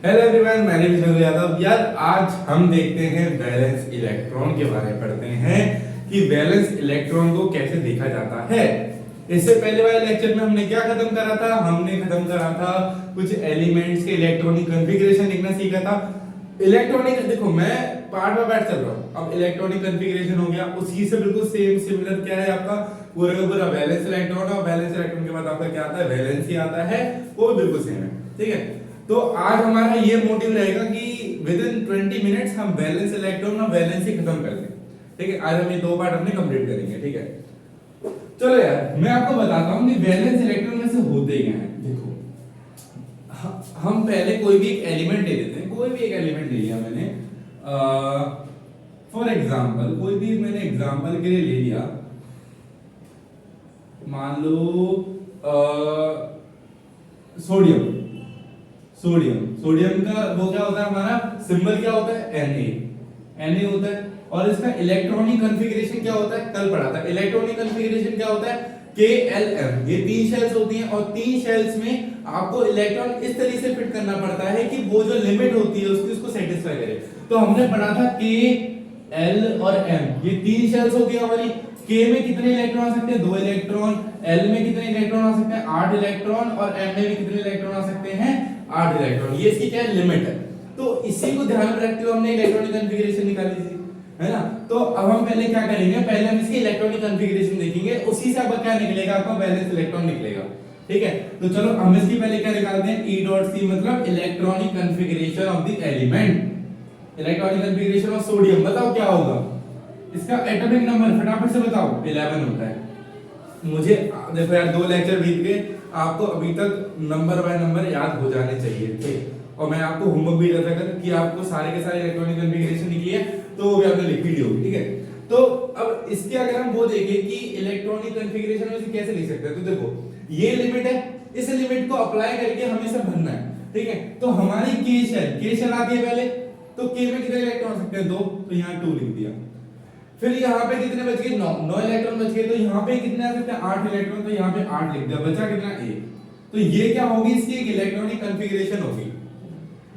Hello everyone, मैं विष्णु यादव। यार आज हम देखते हैं वैलेंस इलेक्ट्रॉन के बारे में पढ़ते हैं कि वैलेंस इलेक्ट्रॉन को कैसे देखा जाता है। इससे पहले वाले लेक्चर में हमने क्या खत्म करा था? हमने खत्म करा था कुछ एलिमेंट्स के इलेक्ट्रॉनिक कॉन्फ़िगरेशन लिखना सीखा था। इलेक्ट्रॉनिक देखो, मैं पार्ट बाय पार्ट चल रहा हूँ। अब इलेक्ट्रॉनिक कॉन्फ़िगरेशन हो गया, उसी से बिल्कुल सेम सिमिलर क्या है आपका पूरा का पूरा वैलेंस इलेक्ट्रॉन। और वैलेंस इलेक्ट्रॉन के बाद आपका क्या आता है? वैलेंसी आता है, वो बिल्कुल सेम है। ठीक है, तो आज हमारा ये मोटिव रहेगा कि विद इन 20 मिनट्स हम वैलेंस इलेक्ट्रॉन और वैलेंसी खत्म कर दें। ठीक है, आज हम ये दो पार्ट अपने कंप्लीट करेंगे। ठीक है, चलो यार मैं आपको बताता हूँ कि वैलेंस इलेक्ट्रॉन में से होते क्या हैं। देखो, हम पहले कोई भी एक एलिमेंट ले लेते हैं। कोई भी एक एलिमेंट ले लिया मैंने, फॉर एग्जाम्पल कोई भी मैंने एग्जाम्पल के लिए ले लिया, मान लो सोडियम। सोडियम का वो क्या होता है, हमारा सिंबल क्या होता है? Na होता है। और इसका इलेक्ट्रॉनिक कॉन्फ़िगरेशन क्या होता है? कल पढ़ा था। इलेक्ट्रॉनिक कॉन्फ़िगरेशन क्या होता है? KLM। ये तीन शेल्स होती हैं और तीन शेल्स में आपको इलेक्ट्रॉन इस तरीके से फिट करना पड़ता है कि वो जो लिमिट होती है उसकी उसको सेटिस्फाई करे। तो हमने पढ़ा था K, L और M, ये तीन शेल्स होती है हमारी। K में कितने इलेक्ट्रॉन आ सकते हैं? 2 इलेक्ट्रॉन। L में कितने इलेक्ट्रॉन आ सकते हैं? 8 इलेक्ट्रॉन। और M में भी कितने इलेक्ट्रॉन आ सकते हैं? 8 इलेक्ट्रॉन। ये इसकी क्या लिमिट है। तो इसी को ध्यान में रखते हुए हमने इलेक्ट्रॉनिक कॉन्फ़िगरेशन निकाली थी, है ना। तो अब हम पहले क्या करेंगे? पहले हम इसकी इलेक्ट्रॉनिक कॉन्फ़िगरेशन देखेंगे, उसी से आपका क्या निकलेगा? आपका वैलेंस इलेक्ट्रॉन निकलेगा। ठीक है, तो चलो हम इसकी पहले क्या निकालते हैं? E डॉट C मतलब electronic configuration of the element. Electronic configuration of sodium, बताओ क्या होगा इसका एटॉमिक नंबर? फटाफट से बताओ। 11 होता है। मुझे देखो यार, 2 लेक्चर बीत गए, आपको अभी तक नंबर बाय नंबर याद हो जाने चाहिए थे। और मैं आपको होमवर्क भी देता था कि आपको सारे के सारे इलेक्ट्रॉनिक कॉन्फ़िगरेशन निकली है, तो वो भी आपने लिख ली होगी। ठीक है, तो अब इसके अगर हम वो देखें कि इलेक्ट्रॉनिक कॉन्फ़िगरेशन में इसे कैसे लिख सकते हैं, तो देखो ये लिमिट है, इस लिमिट को अप्लाई करके हमें इसे भरना है। ठीक है, तो हमारी के शेल आती है पहले, तो के में कितने इलेक्ट्रॉन आ सकते हैं? 2, तो यहाँ 2 लिख दिया। फिर यहाँ पे कितने बच गए? 9 इलेक्ट्रॉन बच गए। तो यहाँ पे कितने आ सकते हैं? 8 इलेक्ट्रॉन। तो यहाँ पे 8 लिख दिया, बचा कितना? 1। तो ये क्या होगी? इसकी एक इलेक्ट्रॉनिक कॉन्फ़िगरेशन होगी।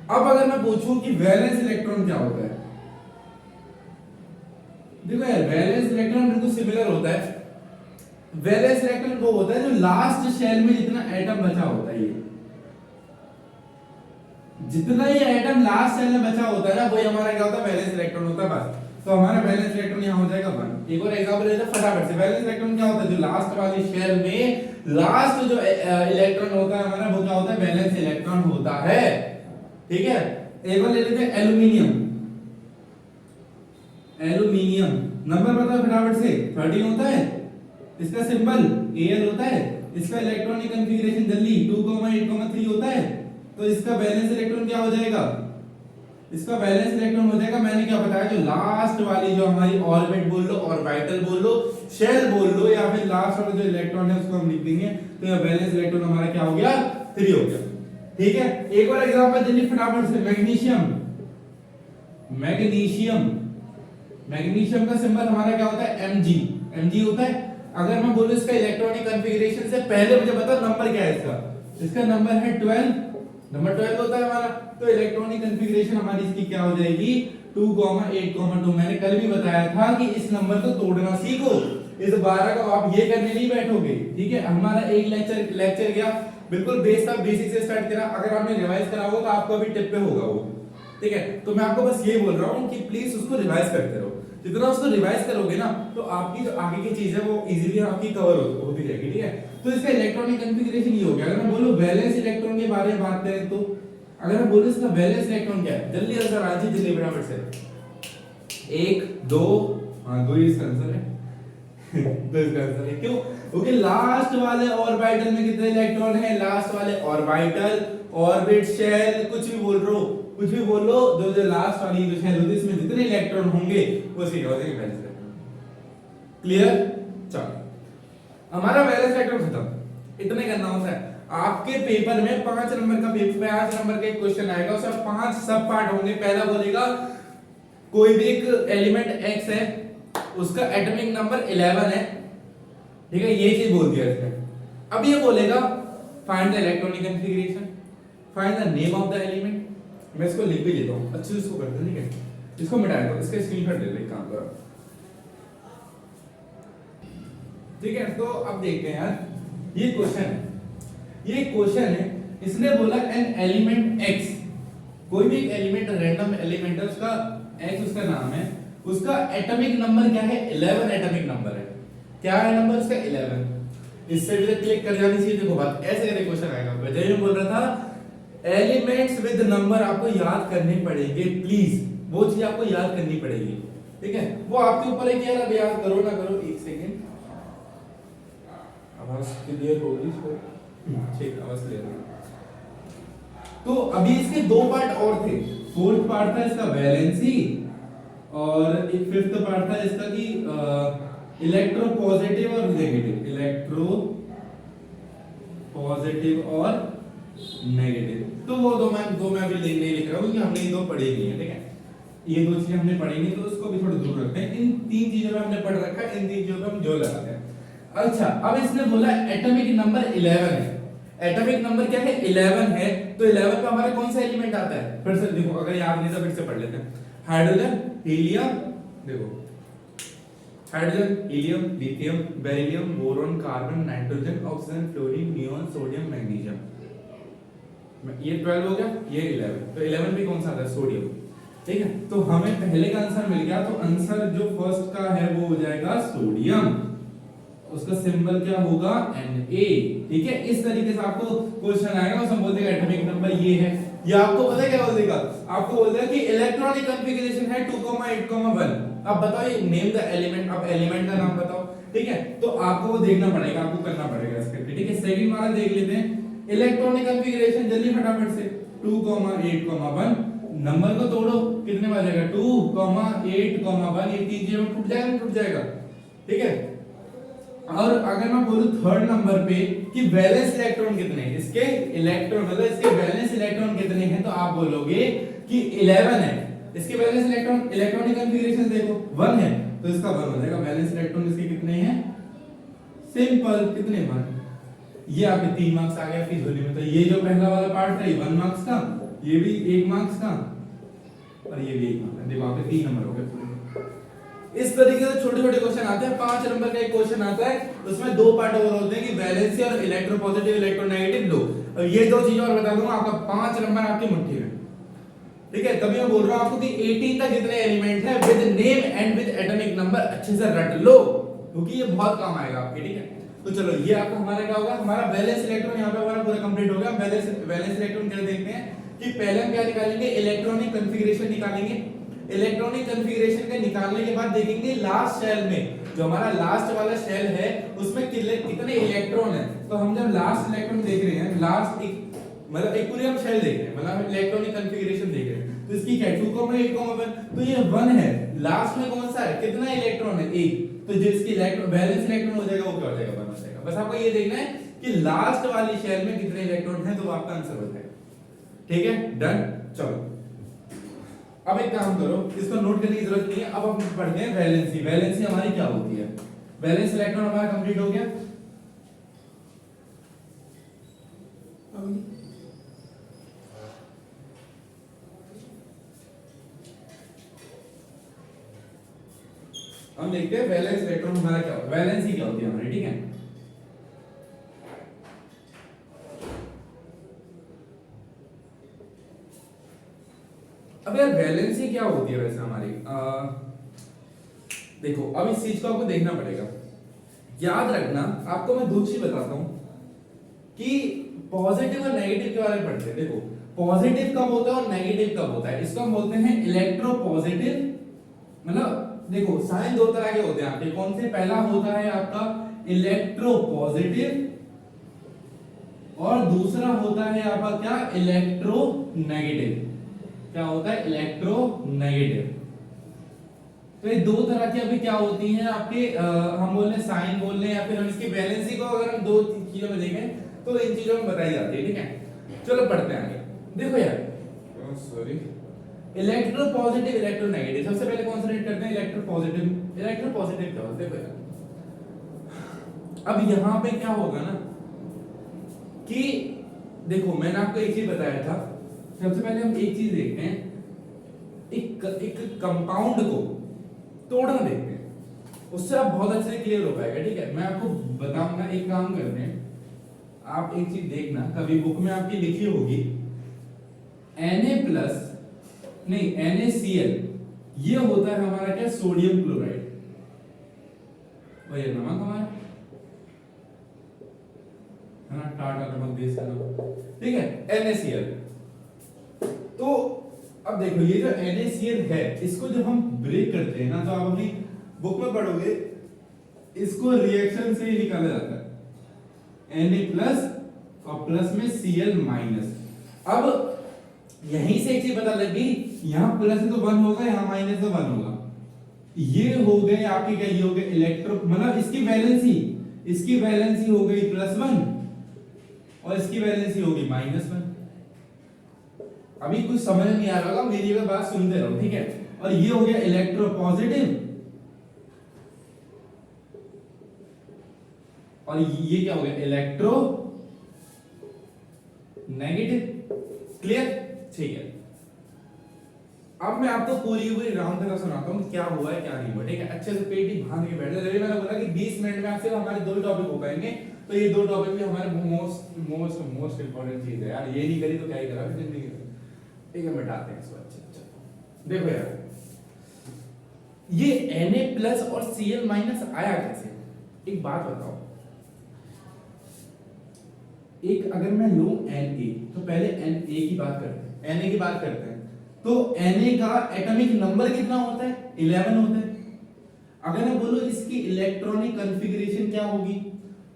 अब अगर मैं पूछूं कि वैलेंस इलेक्ट्रॉन क्या होता है, देखो यार वैलेंस इलेक्ट्रॉन बिल्कुल सिमिलर होता है। वैलेंस इलेक्ट्रॉन वो होता है जो लास्ट शेल में जितना एटम बचा होता है, ये जितना ही एटम लास्ट शेल में बचा होता है ना, वही हमारा क्या होता है? वैलेंस इलेक्ट्रॉन होता है। बस, तो हमारा वैलेंस इलेक्ट्रॉन यहाँ हो जाएगा 1। एक और एग्जांपल लेते हैं फटाफट से। वैलेंस इलेक्ट्रॉन क्या होता है? जो लास्ट वाली शेल में लास्ट जो इलेक्ट्रॉन होता है हमारा, वो क्या होता है? वैलेंस इलेक्ट्रॉन होता है। ठीक है, एक और ले लेते हैं एल्यूमिनियम। नंबर बताओ फटाफट से। 13 होता है, इसका सिंबल Al होता है। इसका इलेक्ट्रॉनिक कॉन्फ़िगरेशन जल्दी 2,8,3 होता है। तो इसका वैलेंस इलेक्ट्रॉन क्या हो जाएगा? इसका वैलेंस इलेक्ट्रॉन हो जाएगा, मैंने क्या बताया, जो लास्ट वाली जो हमारी ऑर्बिट बोल लो, ऑर्बिटल बोल लो, शेल बोल लो, या फिर लास्ट वाला जो इलेक्ट्रॉन है उसको हम लिख देंगे। तो ये वैलेंस इलेक्ट्रॉन हमारा क्या हो गया? 3 हो गया। ठीक है, एक और एग्जांपल जल्दी फटाफट से। मैग्नीशियम का सिंबल हमारा क्या होता है? Mg होता है। अगर मैं बोलूं इसका इलेक्ट्रॉनिक कॉन्फ़िगरेशन से पहले मुझे बताओ नंबर क्या है इसका? इसका नंबर है 12। नंबर 12 होता है हमारा। तो इलेक्ट्रॉनिक कॉन्फ़िगरेशन हमारी इसकी क्या हो जाएगी? 2,8,2। मैंने कल भी बताया था कि इस नंबर को तोड़ना सीखो। इस 12 का आप ये करने नहीं बैठोगे। ठीक है, हमारा एक लेक्चर गया बिल्कुल बेसिक से स्टार्ट करा। अगर आपने रिवाइज करा हो तो आपको अभी टिप पे होगा वो। ठीक है, तो मैं आपको बस ये बोल रहा हूँ कि प्लीज उसको रिवाइज करते रहो। जितना उसको रिवाइज करोगे ना, तो आपकी जो आगे की चीज है वो इजीली आपकी कवर होती जाएगी। ठीक है, तो इसका इलेक्ट्रॉनिक कॉन्फ़िगरेशन ये हो गया। अगर मैं बोलूं वैलेंस इलेक्ट्रॉन के बारे में बात करें, तो अगर मैं बोलूं इसका वैलेंस इलेक्ट्रॉन क्या है, जल्दी आंसर आ जाए, जल्दी फटाफट से। 1, 2, हाँ 2 ही इसका आंसर है। 2 इसका आंसर है। क्यों? क्योंकि लास्ट वाले ऑर्बिटल में कितने इलेक्ट्रॉन है? लास्ट वाले ऑर्बिटल, ऑर्बिट, शेल, कुछ भी बोल लो, जो लास्ट वाली जो शेल होती है इसमें जितने इलेक्ट्रॉन होंगे वो सीधा हो जाएगा वैलेंस इलेक्ट्रॉन। क्लियर? चलो हमारा वैलेंस इलेक्ट्रॉन खत्म। इतने करना होता है। आपके पेपर में 5 नंबर का एक क्वेश्चन आएगा, उसमें 5 सब पार्ट होंगे। पहला बोलेगा कोई भी एक एलिमेंट X है, उसका एटॉमिक नंबर 11 है। ठीक है, ये चीज बोल दिया इसने। अब ये बोलेगा find the electronic configuration, find the name of the element, मैं इसको लिख भी लेता हूँ, अच्छे से इसको करते हैं, ठीक है। इसको मिटाया दो, इसका स्क्रीनशॉट ले लो, एक काम करो, ठीक है। तो अब देखते हैं यार, ये क्वेश्चन है, इसने बोला एन एलिमेंट x, कोई भी एलिमेंट, रैंडम एलिमेंट है, उसका x उसका नाम है, उसका एटॉमिक नंबर क्या है, 11 एटॉमिक नंबर है। क्या है नंबर उसका, 11। इससे भी क्लिक कर जानी चाहिए। देखो बात ऐसे करके क्वेश्चन आएगा, वजह ये बोल रहा था एलिमेंट्स विद नंबर आपको याद करने पड़ेंगे, प्लीज वो चीज आपको याद करनी पड़ेगी, ठीक है। वो आपके ऊपर है कि यार अब याद करो ना करो। एक सेकेंड, आवाज क्लियर होगी इसको, ठीक, आवाज क्लियर। तो अभी इसके दो पार्ट और थे, फोर्थ पार्ट था इसका वैलेंसी, और एक फिफ्थ पार्ट था इसका कि इलेक्ट्रो पॉजिटिव और नेगेटिव, इलेक्ट्रो पॉजिटिव और नेगेटिव। तो वो दो मैं अभी नहीं लिख रहा हूँ क्योंकि हमने ये दो पढ़ी नहीं है, ठीक है। ये दो चीजें हमने पढ़ी नहीं, तो उसको भी थोड़ा दूर रखते हैं। इन तीन चीजों में हमने पढ़ रखा है, इन तीन चीजों पे हम जो लगाते हैं। अच्छा, अब इसने बोला एटॉमिक नंबर 11 है। एटॉमिक नंबर क्या है, 11 है। तो 11 पे हमारा कौन सा एलिमेंट आता है, फिर से देखो, अगर याद नहीं था फिर से पढ़ लेते हैं। हाइड्रोजन, हीलियम, देखो hydrogen, helium, lithium, beryllium, boron, carbon, nitrogen, oxygen, fluorine, neon, sodium, magnesium. ये 12 हो गया, ये 11। तो 11 भी कौन सा आता है, सोडियम, ठीक है। तो हमें पहले का आंसर मिल गया, तो आंसर जो फर्स्ट का है वो हो जाएगा सोडियम, उसका सिंबल क्या होगा, Na, ठीक है। इस तरीके से आपको क्वेश्चन आएगा, उसमें बोल देगा एटॉमिक नंबर ये है। ये आपको पता है क्या बोल देगा, आपको बोल देगा कि इलेक्ट्रॉनिक कॉन्फ़िगरेशन है 2,8,1। अब बताओ ये नेम द एलिमेंट, अब एलिमेंट का नाम बताओ, ठीक है। तो आपको वो देखना पड़ेगा, आपको करना पड़ेगा इसके लिए, ठीक है। सेकंड वाला देख लेते हैं, इलेक्ट्रॉनिक कॉन्फ़िगरेशन, जल्दी फटाफट से 2,8,1 नंबर को तोड़ो, कितने बार जाएगा, 2,8,1। ये तीन चीजों में टूट जाएगा, ठीक है। और अगर मैं बोलूं थर्ड नंबर पे कि वैलेंस इलेक्ट्रॉन कितने हैं, इसके इलेक्ट्रॉन मतलब इसके वैलेंस इलेक्ट्रॉन कितने हैं, तो आप बोलोगे कि 11 है। इसके वैलेंस इलेक्ट्रॉन, इलेक्ट्रॉनिक कॉन्फ़िगरेशन देखो 1 है, तो इसका 1 हो जाएगा। वैलेंस इलेक्ट्रॉन इसके कितने हैं, सिंपल, कितने 1। ये आपके 3 मार्क्स आ गया आपकी झोली में। तो ये जो पहला वाला पार्ट है ये 1 मार्क्स का, ये भी 1 मार्क्स का, और ये भी 1 मार्क्स का। देखो आपके 3 नंबर हो गए पूरे। इस तरीके से छोटे छोटे क्वेश्चन आते हैं। 5 नंबर का एक क्वेश्चन आता है, उसमें दो पार्ट और होते हैं कि वैलेंसी और इलेक्ट्रोपॉजिटिव इलेक्ट्रोनेगेटिव लो। और ये दो चीजें और बता दूंगा, आपका 5 नंबर आपकी मुट्ठी में, ठीक है। तभी मैं बोल रहा हूं आपको कि 18 तक जितने एलिमेंट है with name and with atomic number अच्छे से रट लो, क्योंकि ये बहुत काम आएगा आपके, ठीक है। तो चलो ये आपको हमारा क्या होगा, हमारा वैलेंस इलेक्ट्रॉन यहाँ पे हमारा पूरा कंप्लीट हो गया। वैलेंस इलेक्ट्रॉन क्या देखते हैं कि पहले हम क्या निकालेंगे, इलेक्ट्रॉनिक कॉन्फ़िगरेशन निकालेंगे। इलेक्ट्रॉनिक कॉन्फ़िगरेशन के निकालने के बाद देखेंगे लास्ट शेल में, जो हमारा लास्ट वाला शेल है उसमें कितने इलेक्ट्रॉन है। तो हम जब लास्ट इलेक्ट्रॉन देख रहे हैं, लास्ट मतलब एक पूरी हम शेल देख रहे हैं, मतलब इलेक्ट्रॉनिक कॉन्फ़िगरेशन देख रहे हैं, तो इसकी क्या है 2,8,1। तो ये 1 है, लास्ट में कौन सा है, कितना इलेक्ट्रॉन है, 1। तो जिसकी इलेक्ट्रॉन वैलेंस इलेक्ट्रॉन हो जाएगा वो क्या हो जाएगा, 1 हो जाएगा। बस आपको ये देखना है कि लास्ट वाली शेल में कितने इलेक्ट्रॉन हैं, तो आपका आंसर हो जाएगा, ठीक है। डन। चलो अब एक काम करो, इसको नोट करने की जरूरत नहीं है। अब हम पढ़ते हैं वैलेंसी। वैलेंसी हमारी क्या होती है, वैलेंस इलेक्ट्रॉन हमारा कंप्लीट हो गया। हम देखते हैं वैलेंस इलेक्ट्रॉन हमारा क्या होता है, वैलेंसी क्या होती है हमारी, ठीक है। अब यार वैलेंसी क्या होती है वैसे हमारी, देखो अब इस चीज को आपको देखना पड़ेगा। याद रखना, आपको मैं दो चीज बताता हूं कि पॉजिटिव और नेगेटिव के बारे में पढ़ते हैं। देखो पॉजिटिव कब होता है और नेगेटिव कब होता है, इसको हम बोलते हैं इलेक्ट्रोपॉजिटिव। मतलब देखो साइन दो तरह के होते हैं आपके, कौन से, पहला होता है आपका इलेक्ट्रोपॉजिटिव और दूसरा होता है आपका क्या, इलेक्ट्रोनेगेटिव। क्या होता है, इलेक्ट्रोनेगेटिव। तो ये दो तरह की अभी क्या होती हैं आपके, हम बोल रहे हैं साइन बोल रहे हैं, या फिर हम इसकी वैलेंसी को अगर हम दो चीजों में देखें तो इन चीजों में बताई जाती है, ठीक है। चलो पढ़ते हैं आगे। देखो यार, सॉरी, इलेक्ट्रोपॉजिटिव इलेक्ट्रोनेगेटिव। सबसे पहले कॉन्सेंट्रेट करते हैं इलेक्ट्रोपॉजिटिव। इलेक्ट्रोपॉजिटिव क्या होता है, देखो यार अब यहां पे क्या होगा ना कि देखो मैंने आपको एक चीज बताया था सबसे पहले हम एक चीज देखते हैं, एक कंपाउंड को तोड़ना देखते हैं, उससे आप बहुत अच्छे से क्लियर हो पाएगा। ठीक है, मैं आपको बताऊंगा, एक काम करते हैं, आप एक चीज देखना, कभी बुक में आपकी लिखी होगी Na नहीं NaCl, ये होता है हमारा क्या, सोडियम क्लोराइड, वही नमक हमारा है ना, टाटा नमक देश का नमक। ठीक है, NaCl। तो अब देखो ये जो NaCl है, इसको जब हम ब्रेक करते हैं ना, तो आप अपनी बुक में पढ़ोगे, इसको रिएक्शन से ही निकाला जाता है, Na+ और प्लस में Cl-। अब यहीं से एक चीज पता लगी, यहां प्लस तो 1 होगा, यहां माइनस तो 1 होगा, ये हो गए आपके क्या, ये हो गए इलेक्ट्रो, मतलब इसकी वैलेंसी हो गई +1 और इसकी वैलेंसी हो गई -1। अभी कुछ समझ नहीं आ रहा होगा, मेरी अगर बात सुनते रहो। ठीक है, और ये हो गया इलेक्ट्रोपॉजिटिव और ये क्या हो गया, इलेक्ट्रो नेगेटिव। क्लियर? ठीक है, अब मैं आपको पूरी राउंड तरह सुनाता हूँ क्या हुआ है क्या नहीं हुआ। ठीक है, अच्छे से पेट ही बांध के बैठे। जैसे मैंने बोला कि 20 मिनट में आपसे हमारे 2 टॉपिक हो पाएंगे, तो ये 2 टॉपिक भी हमारे मोस्ट इंपॉर्टेंट चीज है यार, ये नहीं करी तो क्या ही करा जिंदगी में। ठीक है, मिटाते हैं इसको। अच्छा देखो यार, ये Na+ और Cl- आया कैसे, एक बात बताओ। एक अगर मैं लूं Na, तो पहले Na की बात करते हैं, तो Na का एटॉमिक नंबर कितना होता है, 11 होता है। अगर मैं बोलूं इसकी इलेक्ट्रॉनिक कॉन्फ़िगरेशन क्या होगी,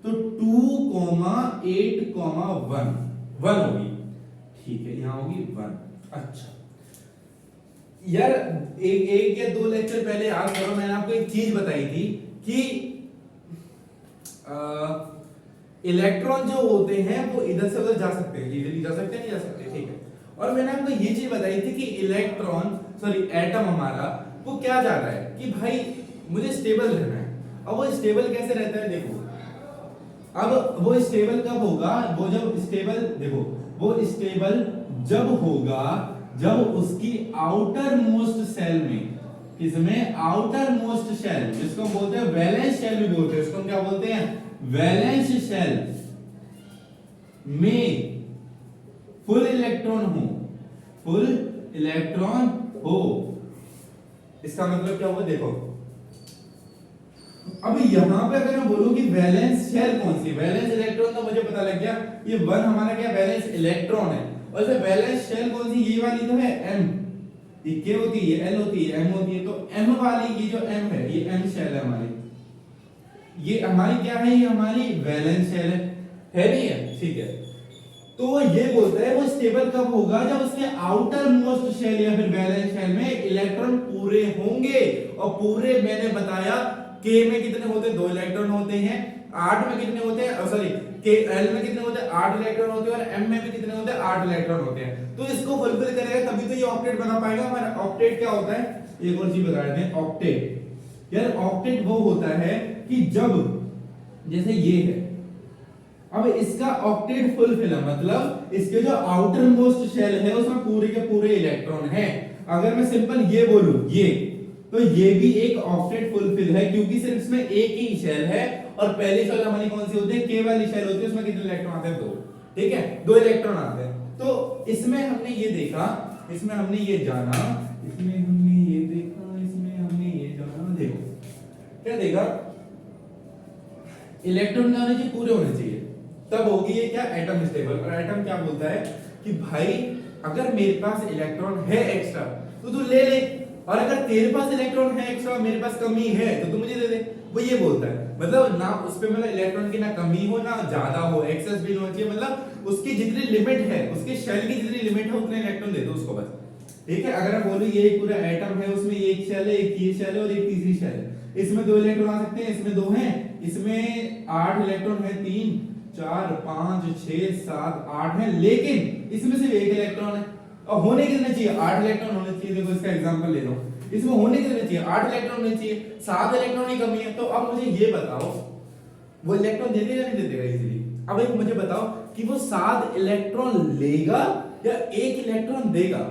तो 2,8,1 होगी। ठीक है, यहां होगी 1। अच्छा यार, एक या 2 लेक्चर पहले याद करो, मैंने आपको एक चीज बताई थी कि इलेक्ट्रॉन जो होते हैं वो इधर से उधर जा सकते हैं, इधर जा सकते हैं, नहीं जा सकते। ठीक है, और मैंने आपको ये चीज बताई थी कि एटम हमारा वो क्या चाहता है कि भाई मुझे स्टेबल रहना है। अब वो स्टेबल कैसे रहता है, देखो, अब वो स्टेबल कब होगा, वो स्टेबल जब होगा जब उसकी आउटर मोस्ट सेल में, किसमें, आउटर मोस्ट सेल, जिसको हम बोलते हैं वैलेंस शेल भी बोलते हैं, इसको हम क्या बोलते हैं, वैलेंस शेल में फुल इलेक्ट्रॉन हो। इसका मतलब क्या हुआ, देखो अब यहां पे अगर मैं बोलूं कि वैलेंस शेल कौन सी, वैलेंस इलेक्ट्रॉन, तो मुझे पता लग गया ये 1 हमारा क्या, वैलेंस इलेक्ट्रॉन है। और से वैलेंस शेल कौन सी, ये वाली तो है M, ये K होती है, ये L होती है, M होती है, तो M वाली, ये जो M है, ये M शेल है हमारी, ये हमारी क्या है, ये हमारी वैलेंस शेल है नहीं है। ठीक है, तो ये बोलता है वो स्टेबल कब होगा, जब उसके आउटर मोस्ट शेल या फिर वैलेंस शेल में इलेक्ट्रॉन पूरे होंगे। और पूरे मैंने बताया K में कितने होते हैं, 2 इलेक्ट्रॉन होते हैं, 8 में कितने होते हैं, सॉरी L में कितने होते हैं, 8 इलेक्ट्रॉन होते हैं, और M में भी कितने होते हैं, 8 इलेक्ट्रॉन होते हैं। तो इसको फुलफिल करेगा तभी तो ये ऑक्टेट बना पाएगा हमारा। ऑक्टेट क्या होता है, एक और चीज बता देते हैं, ऑक्टेट यार, ऑक्टेट वो होता है कि जब जैसे ये है, अब इसका ऑक्टेट फुलफिल है, मतलब इसके जो आउटर मोस्ट शेल है उसमें पूरे के पूरे इलेक्ट्रॉन है। अगर मैं सिंपल ये बोलूं, ये तो ये भी एक ऑक्टेट फुलफिल है, क्योंकि सिर्फ इसमें एक ही शेल है, और पहली शेल हमारी कौन सी होती है, K वाली शेल होती है, उसमें कितने इलेक्ट्रॉन आते हैं, 2। ठीक है, 2 इलेक्ट्रॉन आते हैं। तो इसमें हमने ये देखा, इसमें हमने ये जाना, इसमें हमने ये देखा, इसमें हमने ये जाना, देखो क्या देखा, इलेक्ट्रॉन क्या होने चाहिए, पूरे होने चाहिए, तब होगी ये क्या, एटम स्टेबल। और एटम क्या बोलता है कि भाई अगर मेरे पास इलेक्ट्रॉन है एक्स्ट्रा तो तू ले ले, और अगर तेरे पास इलेक्ट्रॉन है एक्स्ट्रा, मेरे पास कमी है, तो तू मुझे दे दे। वो ये बोलता है, मतलब ना उस पे मतलब इलेक्ट्रॉन की ना कमी हो ना ज्यादा हो, एक्सेस भी नहीं होना चाहिए, मतलब उसकी जितनी लिमिट है, उसके शेल की जितनी लिमिट है उतने इलेक्ट्रॉन दे दो उसको बस। ठीक है, अगर मैं बोलूं ये एक पूरा एटम है, उसमें एक शेल है, एक ये शेल है और एक तीसरी शेल है, इसमें 2 इलेक्ट्रॉन आ सकते हैं, इसमें 2 हैं, इसमें 8 इलेक्ट्रॉन है, 3 4 5 6 7 8 है, लेकिन इसमें सिर्फ एक इलेक्ट्रॉन है। और होने कितने चाहिए, 8 इलेक्ट्रॉन होने चाहिए। देखो इसका एग्जांपल ले लो, इसमें होने कितने चाहिए, 8 इलेक्ट्रॉन होने चाहिए, 7 इलेक्ट्रॉन की कमी है। तो अब मुझे ये बताओ वो इलेक्ट्रॉन दे देगा नहीं दे देगा इजीली। अब एक मुझे बताओ कि वो 7 इलेक्ट्रॉन लेगा या एक इलेक्ट्रॉन देगा।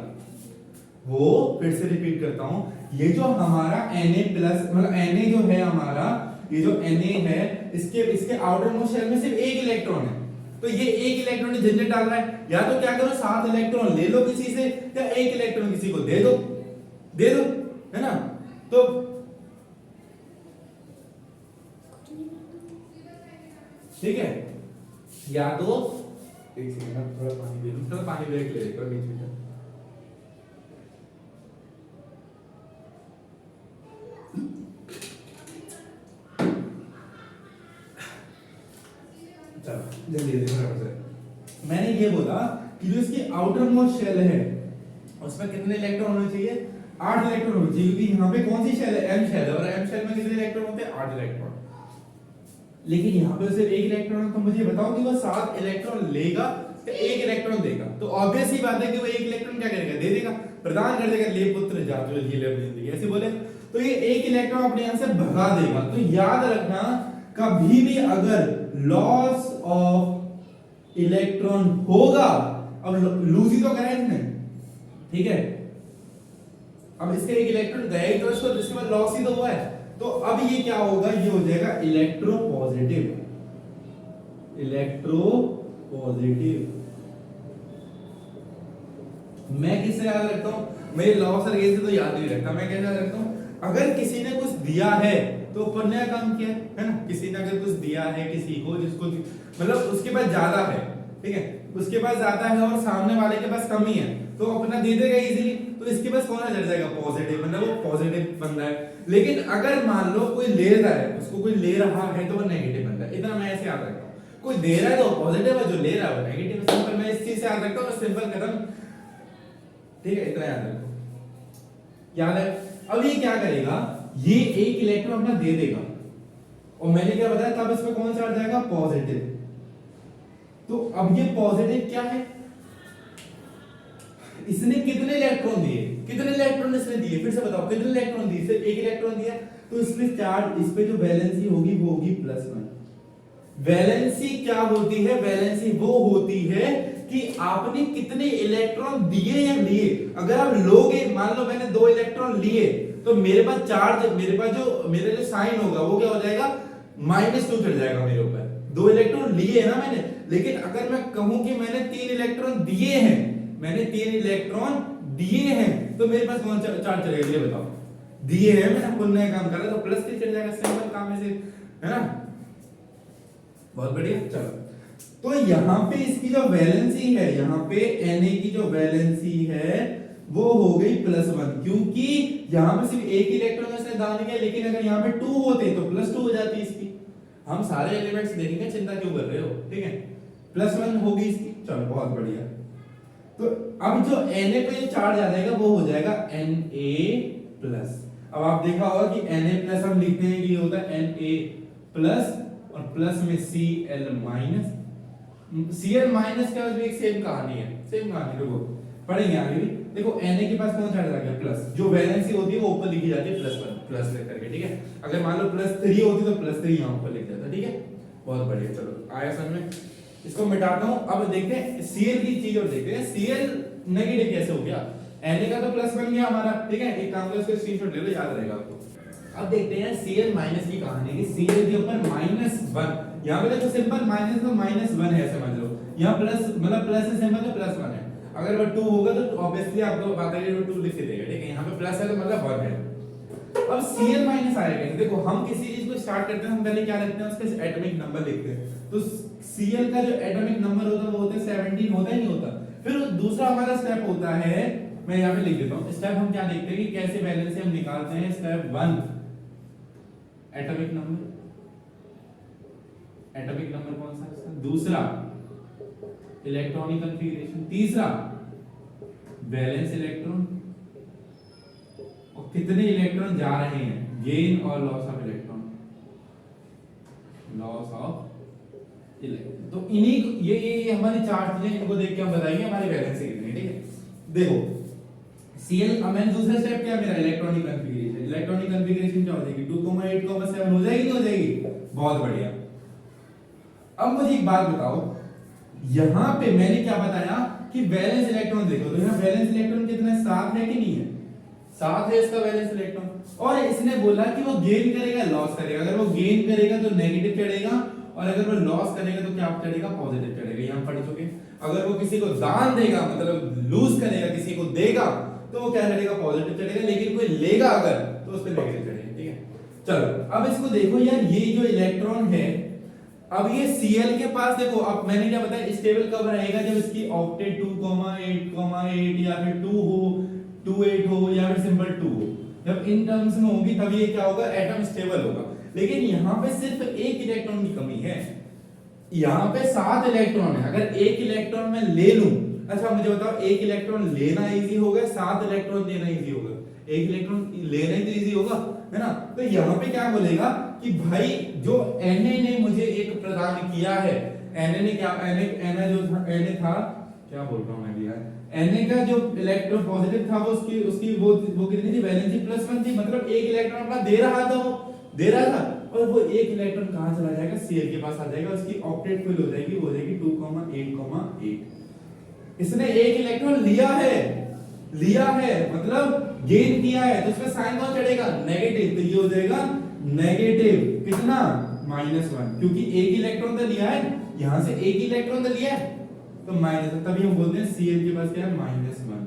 वो फिर से रिपीट करता हूं, ये जो हमारा Na प्लस मतलब Na जो है हमारा, ये जो Na है इसके आउटर मोस्ट शेल में सिर्फ एक इलेक्ट्रॉन है, तो ये एक इलेक्ट्रॉन जनरेट डाल रहा है। या तो क्या करो 7 इलेक्ट्रॉन ले लो किसी से, या एक इलेक्ट्रॉन किसी को दे दो है ना। तो ठीक है, या तो एक सेकंड थोड़ा पानी दे लूं, थोड़ा पानी ब्रेक ले लेता हूं बीच में। जल्दी फटाफट से। मैंने ये बोला कि जो इसकी आउटर मोस्ट शेल है उसमें कितने इलेक्ट्रॉन होने चाहिए, 8 इलेक्ट्रॉन होने चाहिए, क्योंकि यहाँ पे कौन सी शेल है, एम शेल है, और एम शेल में कितने इलेक्ट्रॉन होते हैं, 8 इलेक्ट्रॉन। लेकिन यहाँ पे सिर्फ एक इलेक्ट्रॉन है, तो मुझे बताओ कि वो 7 इलेक्ट्रॉन लेगा या एक इलेक्ट्रॉन देगा। तो ऑब्वियस ही बात है कि वो एक इलेक्ट्रॉन क्या करेगा, दे देगा, प्रदान कर देगा, ले पुत्र जा तू जी ले अपनी जिंदगी, ऐसे बोले तो ये एक इलेक्ट्रॉन अपने यहां से भगा देगा। तो याद रखना कभी भी अगर लॉस ऑफ इलेक्ट्रॉन होगा, अब लूज ही तो करा है इसने, ठीक है, अब इसका एक इलेक्ट्रॉन गया ही तो इसके बाद लॉस ही तो हुआ है, तो अब ये क्या होगा, ये हो जाएगा इलेक्ट्रोपॉजिटिव। मैं किससे याद रखता हूं, मेरे लॉस और ये से तो याद नहीं रखता, मैं कैसे याद रखता हूं, अगर किसी ने कुछ दिया है तो ऊपर नया काम किया है ना, किसी ने अगर कुछ दिया है किसी को, जिसको मतलब उसके पास ज्यादा है, ठीक है, उसके पास ज्यादा है और सामने वाले के पास कमी है, तो अपना दे देगा इजीली, तो इसके पास कौन चढ़ जाएगा, पॉजिटिव, मतलब वो पॉजिटिव बंदा है। लेकिन अगर मान लो कोई ले रहा है, उसको कोई ले रहा है तो वो नेगेटिव बंदा है, इतना मैं ऐसे याद रखता हूं, कोई दे रहा है तो पॉजिटिव है, जो ले रहा है वो नेगेटिव है, सिंपल, मैं इस चीज से याद रखता हूं, सिंपल खत्म, ठीक है, इतना याद रखो, याद है। अब ये क्या करेगा, ये एक इलेक्ट्रॉन अपना दे देगा, और मैंने क्या बताया, तब इसमें कौन सा आ जाएगा, पॉजिटिव। तो अब ये पॉजिटिव क्या है, इसने कितने इलेक्ट्रॉन दिए, कितने इलेक्ट्रॉन इसने दिए, फिर से बताओ कितने इलेक्ट्रॉन दिए, सिर्फ एक इलेक्ट्रॉन दिया, तो इसमें चार्ज, इस पे जो वैलेंसी होगी वो होगी +1। वैलेंसी क्या होती है, वैलेंसी वो होती है कि आपने कितने इलेक्ट्रॉन दिए या लिए। अगर आप लोगे, मान लो मैंने 2 इलेक्ट्रॉन लिए, तो मेरे पास चार्ज, मेरा जो साइन होगा वो क्या हो जाएगा, -2 चढ़ जाएगा मेरे ऊपर, 2 इलेक्ट्रॉन लिए है ना मैंने। लेकिन अगर मैं कहूं कि मैंने 3 इलेक्ट्रॉन दिए हैं, तो मेरे पास कौन सा चार्ज चलेगा, ये बताओ, दिए हैं, मैंने पुण्य काम करा तो +3 चढ़ जाएगा, सिंपल काम है, है ना, बहुत बढ़िया। चलो, तो यहाँ पे इसकी जो वैलेंसी है, यहाँ पे Na की जो वैलेंसी है वो हो गई +1, क्योंकि यहाँ पे सिर्फ एक इलेक्ट्रॉन इसने दान किया, लेकिन अगर यहाँ पे 2 होते तो +2 हो जाती इसकी। हम सारे एलिमेंट्स देखेंगे, चिंता क्यों कर रहे हो, ठीक है, +1 होगी इसकी, चलो बहुत बढ़िया। तो अब जो Na पे जो चार्ज आ जाएगा वो हो जाएगा Na+। अब आप देखा होगा कि Na+ हम लिखते हैं कि ये होता है Na+ और प्लस में Cl-। Cl- का भी एक सेम कहानी है, सेम कहानी, रुको पढ़ेंगे आगे भी। देखो Na के पास कौन चार्ज आ गया, प्लस, जो वैलेंसी होती है वो ऊपर लिखी जाती है +1 प्लस लेकर के, ठीक है। अगर मान लो +3 होती तो +3 यहाँ ऊपर लिख जाता, ठीक है, बहुत बढ़िया। चलो आया समझ में, इसको मिटाता हूं। अब देखते हैं Cl की चीज और देखते हैं, Cl नेगेटिव कैसे हो गया, Na का तो प्लस बन गया हमारा, ठीक है, एक काम करो इसको स्क्रीनशॉट ले लो, याद रहेगा आपको। अब देखते हैं Cl- की कहानी, कि Cl के ऊपर -1, यहाँ पे देखो सिंपल माइनस तो -1 है, समझ लो, यहाँ प्लस मतलब प्लस है सिंपल तो +1 है, अगर वो 2 होगा तो ऑब्वियसली आपको बात है 2 लिख देगा, ठीक है, यहाँ पे प्लस है तो मतलब 1 है। अब Cl- आएगा, देखो हम किसी चीज को स्टार्ट करते हैं, हम पहले क्या लिखते हैं, उसका एटॉमिक नंबर लिखते हैं, तो Cl का जो एटॉमिक नंबर होता है वो होता है 17, होता ही नहीं होता। फिर दूसरा हमारा स्टेप होता है, मैं यहाँ पे लिख देता हूँ, स्टेप हम क्या लिखते हैं कि कैसे वैलेंसी हम निकालते हैं। Step 1 atomic number, atomic number कौन सा है इसका, दूसरा इलेक्ट्रॉनिक कॉन्फ़िगरेशन, तीसरा वैलेंस इलेक्ट्रॉन, और कितने इलेक्ट्रॉन जा रहे हैं, गेन और loss of electron, loss of electron. तो इन्हीं ये हमारी 4 चीजें, इनको देख के हम बताएंगे हमारी वैलेंसी कितनी, ठीक है। देखो Cl, अब मैंने दूसरा स्टेप क्या मेरा, इलेक्ट्रॉनिक कॉन्फ़िगरेशन। इलेक्ट्रॉनिक कॉन्फ़िगरेशन क्या हो जाएगी, 2,8,7 हो जाएगी, नहीं हो जाएगी, बहुत बढ़िया। अब मुझे एक बात बताओ, यहां पे मैंने क्या बताया कि वैलेंस इलेक्ट्रॉन देखो, तो यहाँ वैलेंस इलेक्ट्रॉन कितना है, 7 है कि नहीं है, 7 है इसका वैलेंस इलेक्ट्रॉन। और इसने बोला कि वो गेन करेगा लॉस करेगा, अगर वो गेन करेगा तो नेगेटिव चढ़ेगा, और अगर वो लॉस करेगा तो क्या चढ़ेगा, पॉजिटिव चढ़ेगा। यहाँ पढ़ चुके। अगर वो किसी को दान देगा, मतलब लूज करेगा, किसी को देगा, तो वो क्या चढ़ेगा, पॉजिटिव चढ़ेगा, लेकिन कोई लेगा अगर तो उस पर नेगेटिव चढ़ेगा। ठीक है, चलो अब इसको देखो यार, ये जो इलेक्ट्रॉन है, अब ये Cl के पास देखो, अब मैंने क्या बताया, स्टेबल कब रहेगा, जब इसकी ऑक्टेट 2,8,8 या फिर 2 हो, 2,8 हो, या फिर सिंपल 2 हो। जब इन टर्म्स में होगी तभी ये क्या होगा, एटम स्टेबल होगा। लेकिन यहाँ पे सिर्फ एक इलेक्ट्रॉन की कमी है, यहाँ पे 7 इलेक्ट्रॉन है। अगर एक इलेक्ट्रॉन मैं ले लूं, अच्छा मुझे बताओ, एक इलेक्ट्रॉन लेना इजी होगा, 7 इलेक्ट्रॉन देना इजी होगा? एक इलेक्ट्रॉन लेना ही तो इजी होगा, है ना। तो यहाँ पे क्या बोलेगा कि भाई जो Na ने मुझे एक प्रदान किया है, Na ने क्या, Na जो था, Na था, क्या बोल रहा हूँ मैं भी यार, Na का जो इलेक्ट्रॉन पॉजिटिव था वो उसकी वो कितनी थी, वैलेंसी +1 थी, मतलब एक इलेक्ट्रॉन अपना दे रहा था, वो दे रहा था, और वो एक इलेक्ट्रॉन कहां चला जाएगा, Cl के पास आ जाएगा, उसकी ऑक्टेट फुल हो जाएगी, वो हो जाएगी 2,8,8। इसने एक इलेक्ट्रॉन लिया है मतलब गेन किया है, तो उसमें साइन कौन चढ़ेगा, नेगेटिव, तो ये हो जाएगा नेगेटिव कितना, -1, क्योंकि एक इलेक्ट्रॉन तो लिया है, यहां से एक इलेक्ट्रॉन तो लिया है, तो माइनस, तभी हम बोलते हैं Cl के पास क्या है, -1।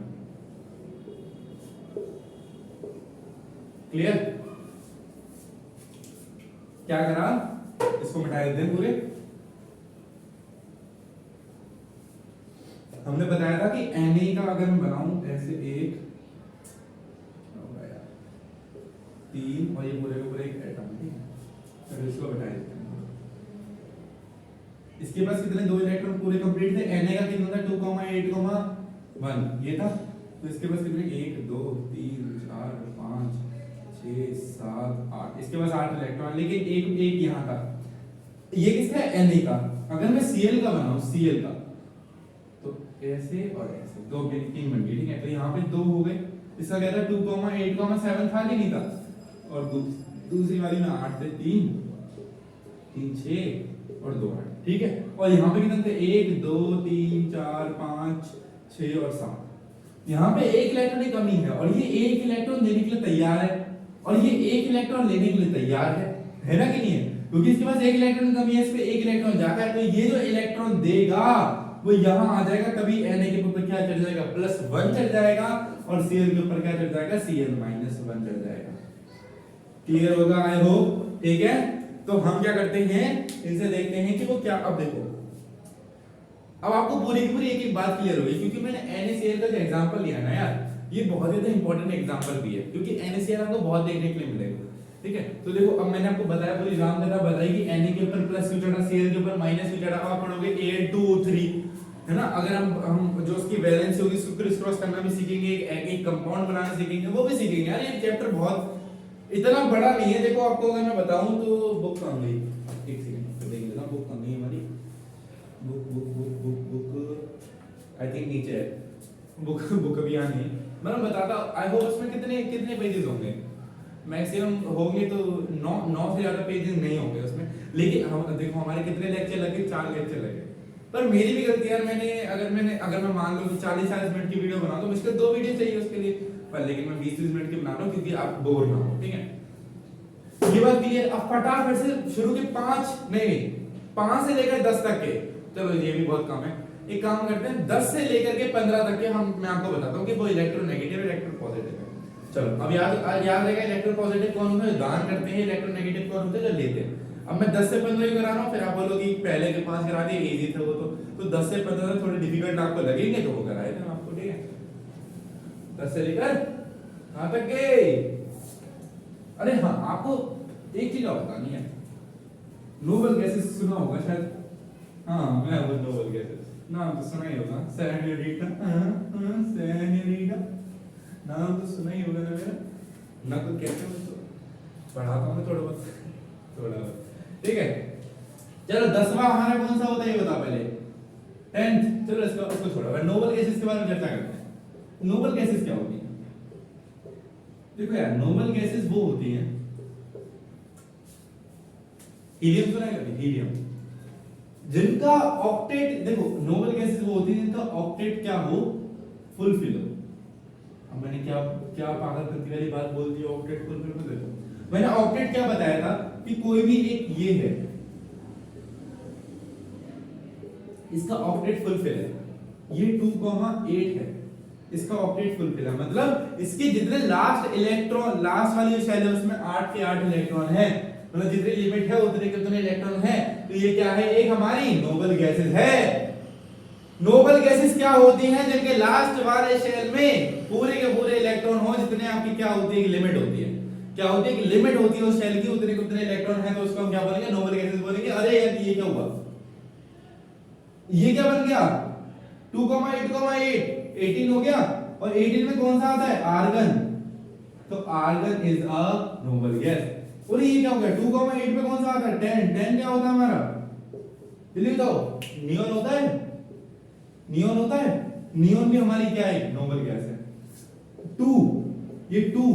क्लियर? क्या करा, इसको मिटा देते हैं पूरे। हमने बताया था कि Na का अगर मैं बनाऊं ऐसे 1 3 और ये पूरे के पूरे एक एटम, ठीक है, तो इसको मिटा देते हैं। इसके पास कितने, 2 इलेक्ट्रॉन पूरे कंप्लीट थे। Na का कितना था, 2,8,1 ये था, तो इसके पास कितने, 1 2 3 4 5 6 7 8, इसके पास 8 इलेक्ट्रॉन, लेकिन एक यहाँ था। ये किसका है, Na का। अगर मैं Cl का बनाऊं, Cl का, तो ऐसे और ऐसे 2 3 बन गए, ठीक है, तो यहाँ पे 2 हो गए। इसका क्या था, 2,8,7 था कि नहीं था, और दूसरी वाली में 8 थे, 3 6 और 2 8, ठीक है। और यहाँ पे कितने थे, 1 2 3 4 5 6 और 7। यहाँ पे एक इलेक्ट्रॉन की कमी है, और ये एक इलेक्ट्रॉन देने के लिए तैयार है, और ये एक इलेक्ट्रॉन लेने के लिए तैयार है ना कि नहीं है, क्योंकि इसके पास एक इलेक्ट्रॉन की कमी है, इस पे एक इलेक्ट्रॉन जाता है, तो ये जो इलेक्ट्रॉन देगा वो यहाँ आ जाएगा, तभी Na के ऊपर क्या चढ़ जाएगा, +1 चढ़ जाएगा, और Cl के ऊपर क्या चढ़ जाएगा, Cl -1 चढ़ जाएगा। क्लियर होगा, आई होप, ठीक है। तो हम क्या करते हैं, इनसे देखते हैं कि वो क्या, अब देखो, अब आपको पूरी की पूरी एक एक बात क्लियर होगी, क्योंकि मैंने NaCl का जो एग्जांपल लिया ना यार, ये बहुत ज्यादा इंपॉर्टेंट एग्जांपल भी है, क्योंकि NaCl आपको बहुत देखने के लिए मिलेगा, ठीक है। तो देखो, अब मैंने आपको बताया, पूरी रामदादा बताई कि Na के ऊपर +2 चढ़ा, Cl के ऊपर -2 चढ़ा, आप पढ़ोगे 8 2 3, है ना। अगर हम जो उसकी वैलेंसी होगी उसको क्रिस क्रॉस करना भी सीखेंगे, एक कंपाउंड बनाना सीखेंगे, वो भी सीखेंगे यार। ये चैप्टर बहुत इतना बड़ा नहीं है। देखो आपको अगर मैं बताऊं तो बुक कहाँ गई, एक सेकंड देख लेता हूं, बुक कहाँ गई हमारी, बुक आई थिंक नीचे है, बुक अभी यहाँ नहीं है। मैं बताता, आई होप इसमें कितने कितने पेजेस होंगे, मैक्सिमम होंगे तो 9 से ज्यादा पेजेस नहीं होंगे उसमें। लेकिन हम देखो, हमारे कितने लेक्चर लगे, 4 लेक्चर लगे, पर मेरी भी गलती यार, अगर मैं मान लो कि 40-40 मिनट की वीडियो बना तो मुझे 2 वीडियो चाहिए उसके लिए, पर लेकिन मैं 20-30 मिनट की बना रहा हूँ, क्योंकि आप बोर ना हो, ठीक है। ये बात क्लियर। अब फटाफट से शुरू के 5 से लेकर 10 तक के, चलो ये भी बहुत कम है, एक काम करते हैं 10 से लेकर के 15 तक के मैं आपको बताता हूँ कि वो इलेक्ट्रोनेगेटिव इलेक्ट्रो पॉजिटिव है। चलो अब याद रहेगा, इलेक्ट्रो पॉजिटिव कौन होते हैं, दान करते हैं, इलेक्ट्रोनेगेटिव कौन होते हैं, जो लेते हैं। अब मैं 10 से 15 ही करा रहा हूँ, फिर आप बोलोगे पहले के 5 करा दिए, इजी थे वो, तो 10 से 15 थोड़े डिफिकल्ट आपको लगेंगे, तो वो कराए थे आपको, ठीक है। 10 से लेकर कहां तक गए, अरे हाँ, आपको एक चीज और बतानी है, नोबल गैसेस सुना होगा शायद, हाँ मैं वो नोबल गैसेस नाम तो सुना ही होगा, सैनियोरिटा, सैनियोरिटा नाम तो सुना ही होगा ना मेरा, ना तो कहते हो तो पढ़ाता हूँ थोड़ा बहुत, ठीक है। चलो 10वां हमारा कौन सा होता है ये बता पहले, 10th। चलो इसको छोड़ो, नोबल गैसेस के बारे में चर्चा करते हैं। नोबल गैसेस क्या होती है, देखो यार, नोबल गैसेस वो होती हैं, हीलियम सुना है कभी, हीलियम जिनका ऑक्टेट, देखो नोबल गैसेस वो होती है जिनका ऑक्टेट क्या हो, फुलफिल हो। अब मैंने क्या क्या पागलपंती वाली बात बोल दी, ऑक्टेट फुलफिल में। देखो मैंने ऑक्टेट क्या बताया था कि कोई भी एक ये है, इसका ऑक्टेट फुलफिल है, ये 2,8 है, इसका ऑक्टेट फुलफिल है, मतलब इसके जितने लास्ट इलेक्ट्रॉन, लास्ट वाली जो शेल है उसमें 8 के 8 इलेक्ट्रॉन है, मतलब जितनी लिमिट है उतने के उतने इलेक्ट्रॉन है। तो ये क्या है, एक हमारी नोबल गैसेस है। नोबल गैसेस क्या होती हैं, जिनके लास्ट वाले शेल में पूरे के पूरे इलेक्ट्रॉन हो, जितने आपकी क्या होती है, लिमिट होती है, क्या होती है कि लिमिट होती है उस शेल की, उतने के उतने इलेक्ट्रॉन है, तो उसको हम क्या बोलेंगे, नोबल गैसेस बोलेंगे। अरे यार ये क्या हुआ, ये क्या बन गया, 2,8,8 18 हो गया, और 18 में कौन सा आता है, आर्गन, तो argon is a noble gas. और ये क्या हो गया, 2,8 में कौन सा आता है, 10 10 क्या होता है हमारा, जल्दी बताओ, नियोन होता है, नियोन होता है, नियोन भी हमारी क्या है, नोबल गैस है। 2, ये 2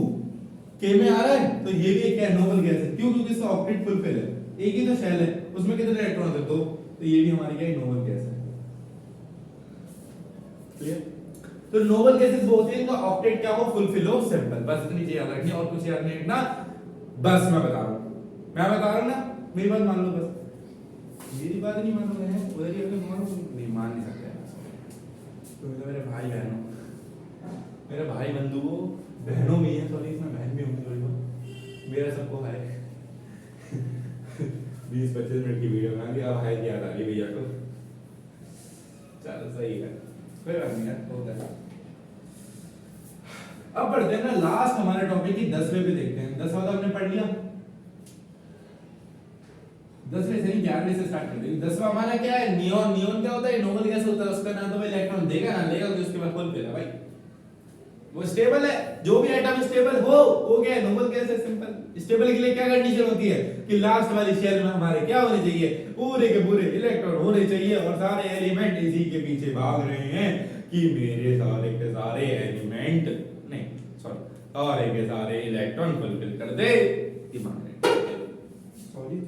के में आ रहा है, तो ये भी एक क्या है, नोबल गैस है। क्यों, क्योंकि इसका ऑक्टेट फुलफिल है, एक ही तो शेल है, उसमें कितने इलेक्ट्रॉन है, तो ये भी हमारी क्या है, नोबल गैस है। क्लियर। तो नोबल गैसेस वो होती है इनका ऑक्टेट क्या हो, फुलफिल हो, सिंपल, बस इतनी चीज याद रखनी है, और कुछ याद नहीं रखना, बस मैं बता रहा हूं, मैं बता रहा हूं ना, मेरी बात मान लो, बस मेरी बात नहीं मानोगे, है उधर ही अपने मानो, नहीं मान नहीं सकते, तो मेरे भाई बहनों, मेरे भाई बंधुओं, बहनों भी हैं, सॉरी इसमें बहन भी होंगी थोड़ी बहुत, मेरा सबको है 20-25 मिनट की वीडियो बना दी, अब हाय की याद आ रही भैया को, चलो सही है, फिर होता है। अब बढ़ते हैं ना लास्ट हमारे टॉपिक की 10वें पे देखते हैं। 10वां तो हमने पढ़ लिया, 10वें से नहीं 11वें से स्टार्ट करते हैं। 10वां हमारा क्या है, नियोन। नियोन क्या होता है, नोबल गैस होता है, उसका ना तो इलेक्ट्रॉन देगा ना लेगा, उसके बाद फुल फिल है भाई, वो स्टेबल है, जो भी एटम स्टेबल हो गया, नोबल गैस है, सिंपल। स्टेबल के लिए क्या कंडीशन होती है कि लास्ट वाली शेल में हमारे क्या होने चाहिए, पूरे के पूरे इलेक्ट्रॉन होने चाहिए, और सारे एलिमेंट इसी के पीछे भाग रहे हैं कि मेरे सारे के सारे एलिमेंट, नहीं सॉरी, सारे के सारे इलेक्ट्रॉन फुलफिल कर दे, सॉरी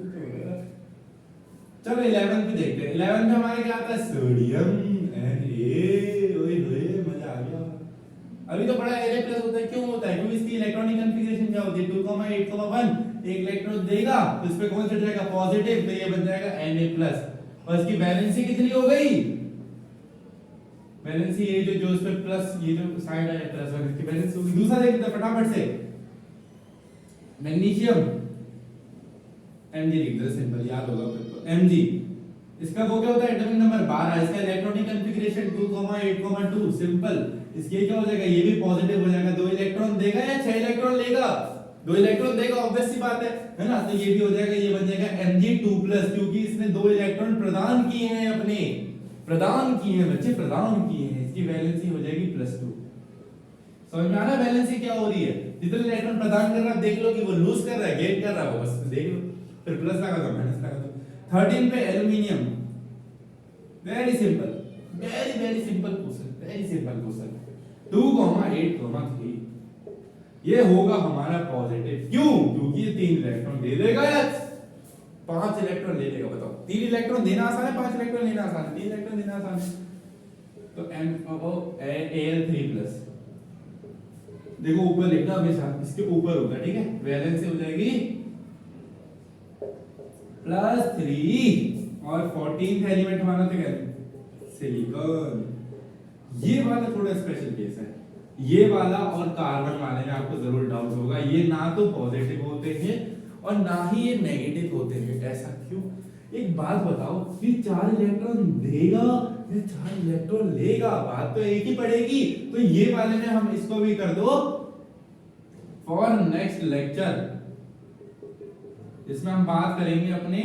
चलो 11 पे देखते हैं। 11 में हमारे क्या आता है, सोडियम Na, ओए होए मजा आ गया। अभी तो बड़ा Na+ होता है, क्यों होता है, क्योंकि इसकी इलेक्ट्रॉनिक कॉन्फ़िगरेशन क्या होती है, 2,8,1 एक इलेक्ट्रॉन देगा, तो इस पे कौन सा जाएगा, पॉजिटिव, तो ये बन जाएगा Na+, और इसकी वैलेंसी कितनी हो गई, वैलेंसी ये जो इस पे प्लस, ये जो साइड है प्लस वाली, इसकी वैलेंसी होगी। दूसरा देखते हैं फटाफट से, मैग्नीशियम Mg लिख दो, सिंपल याद होगा फिर तो, Mg, इसका वो क्या होता है, एटॉमिक नंबर 12, इसका इलेक्ट्रॉनिक कॉन्फ़िगरेशन 2,8,2, सिंपल। इसके क्या हो जाएगा, ये भी पॉजिटिव हो जाएगा, 2 इलेक्ट्रॉन देगा या 6 इलेक्ट्रॉन लेगा, 2 इलेक्ट्रॉन देगा, ऑब्वियस सी बात है ना, तो ये भी हो जाएगा, ये बन जाएगा Mg2+, क्योंकि इसने 2 इलेक्ट्रॉन प्रदान किए हैं, अपने प्रदान किए हैं बच्चे, प्रदान किए हैं, इसकी वैलेंसी हो जाएगी +2। समझ में आ रहा है वैलेंसी क्या हो रही है, जितने इलेक्ट्रॉन प्रदान कर रहा है, देख लो कि वो लूज कर रहा है, गेन कर रहा है, वो बस देख लो, फिर प्लस लगा दो, माइनस लगा दो। 13 पे aluminium, very simple, very simple question, very simple question, 2,8,3, ये होगा हमारा पॉजिटिव, क्यों, क्योंकि ये 3 इलेक्ट्रॉन दे देगा या 5 इलेक्ट्रॉन ले लेगा, बताओ, 3 इलेक्ट्रॉन देना आसान है, 5 इलेक्ट्रॉन लेना आसान है, 3 इलेक्ट्रॉन देना आसान है, तो Al3+, देखो ऊपर लिखना हमेशा, इसके ऊपर होगा, ठीक है, वैलेंसी हो जाएगी +3, और 14th एलिमेंट हमारा तो क्या है, सिलिकॉन। ये वाला थोड़ा स्पेशल केस है, ये वाला और कार्बन वाले में आपको जरूर डाउट होगा, ये ना तो पॉजिटिव होते हैं और ना ही ये नेगेटिव होते हैं, ऐसा क्यों, एक बात बताओ, ये 4 इलेक्ट्रॉन देगा या 4 इलेक्ट्रॉन लेगा, बात तो एक ही पड़ेगी। तो ये वाले में हम इसको भी कर दो फॉर नेक्स्ट लेक्चर, इसमें हम बात करेंगे अपने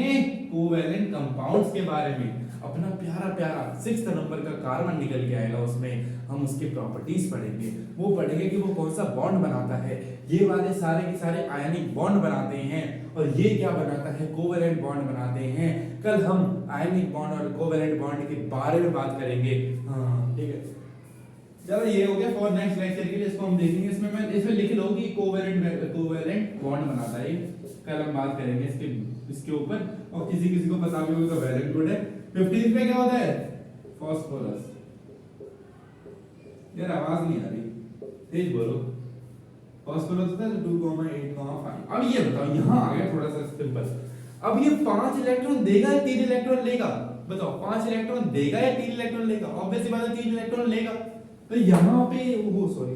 कोवैलेंट कंपाउंड्स के बारे में, अपना प्यारा प्यारा 6th नंबर का कार्बन निकल के आएगा, उसमें हम उसकी प्रॉपर्टीज पढ़ेंगे, वो पढ़ेंगे कि वो कौन सा बॉन्ड बनाता है, ये वाले सारे के सारे आयनिक बॉन्ड बनाते हैं, और ये क्या बनाता है, कोवैलेंट बॉन्ड बनाते हैं। कल हम आयनिक बॉन्ड और कोवैलेंट बॉन्ड के बारे में बात करेंगे, हाँ ठीक है, चलो ये हो गया फॉर नेक्स्ट लेक्चर के लिए, इसको हम देखेंगे, इसमें लिख लो कि कोवैलेंट बॉन्ड बनाता है, कल हम बात करेंगे इसके ऊपर, और किसी किसी को पता भी होगा तो वेल एंड गुड है, 15 पे क्या होता है फास्फोरस। यार आवाज नहीं आ रही, तेज बोलो। फास्फोरस होता है 2,8,5। अब ये बताओ, यहां आ गया थोड़ा सा सिंपल। अब ये 5 इलेक्ट्रॉन देगा या 3 इलेक्ट्रॉन लेगा? बताओ 5 इलेक्ट्रॉन देगा या 3 इलेक्ट्रॉन लेगा? ऑब्वियस बात है 3 इलेक्ट्रॉन लेगा। तो यहां पे वो सॉरी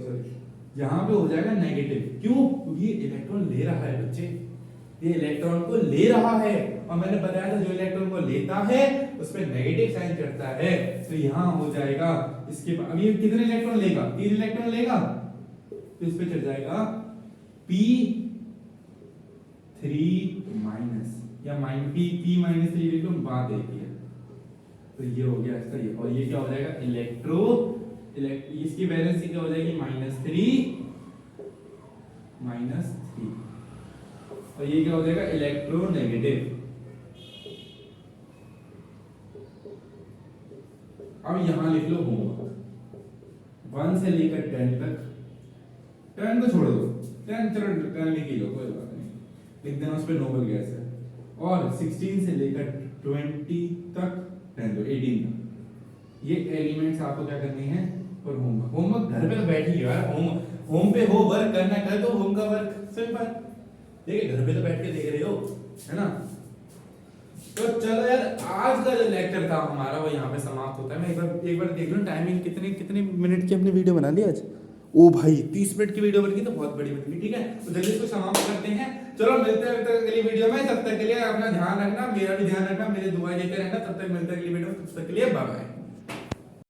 यहां पे हो जाएगा नेगेटिव। क्यों? क्योंकि ये इलेक्ट्रॉन ले रहा है बच्चे, ये इलेक्ट्रॉन को ले रहा है, और मैंने बताया था जो इलेक्ट्रॉन को लेता है उस पे नेगेटिव साइन चढ़ता है। तो यहां हो जाएगा इसके बाद, अब ये कितने इलेक्ट्रॉन लेगा? 3 इलेक्ट्रॉन लेगा, तो इस पे चढ़ जाएगा P3 माइनस या P-3 इलेक्ट्रॉन बाद एक है। तो ये हो गया इसका ये, और ये क्या हो जाएगा इसकी वैलेंसी क्या हो जाएगी -3 और ये क्या हो जाएगा इलेक्ट्रोनेगेटिव। अब यहां लिख लो होमवर्क 1 से लेकर 10 तक। 10 को छोड़ दो, 10 चलो 10 लिख ही लो, कोई बात नहीं, लिख देना, उस पे नोबल गैस है। और 16 से लेकर 20 तक 18 तक ये एलिमेंट्स आपको क्या करने हैं और होमवर्क घर पे तो बैठी यार, होम पे हो वर्क करना कर दो, होम का वर्क सिंपल, देखिए घर पे तो बैठ के देख रहे हो है ना। तो चलो यार, आज का जो लेक्चर था हमारा वो यहाँ पे समाप्त होता है। मैं एक बार देख लूं टाइमिंग, कितने मिनट की अपनी वीडियो बना ली आज। ओ भाई 30 मिनट की वीडियो बन गई, तो बहुत बड़ी बन गई। ठीक है, तो जल्दी इसको समाप्त करते हैं। चलो मिलते हैं अगली वीडियो में, तब तक के लिए अपना ध्यान रखना, मेरा भी ध्यान रखना, मेरी दुआएं देते रहना। तब तक मिलते हैं अगली वीडियो में, तब तक के लिए बाय बाय।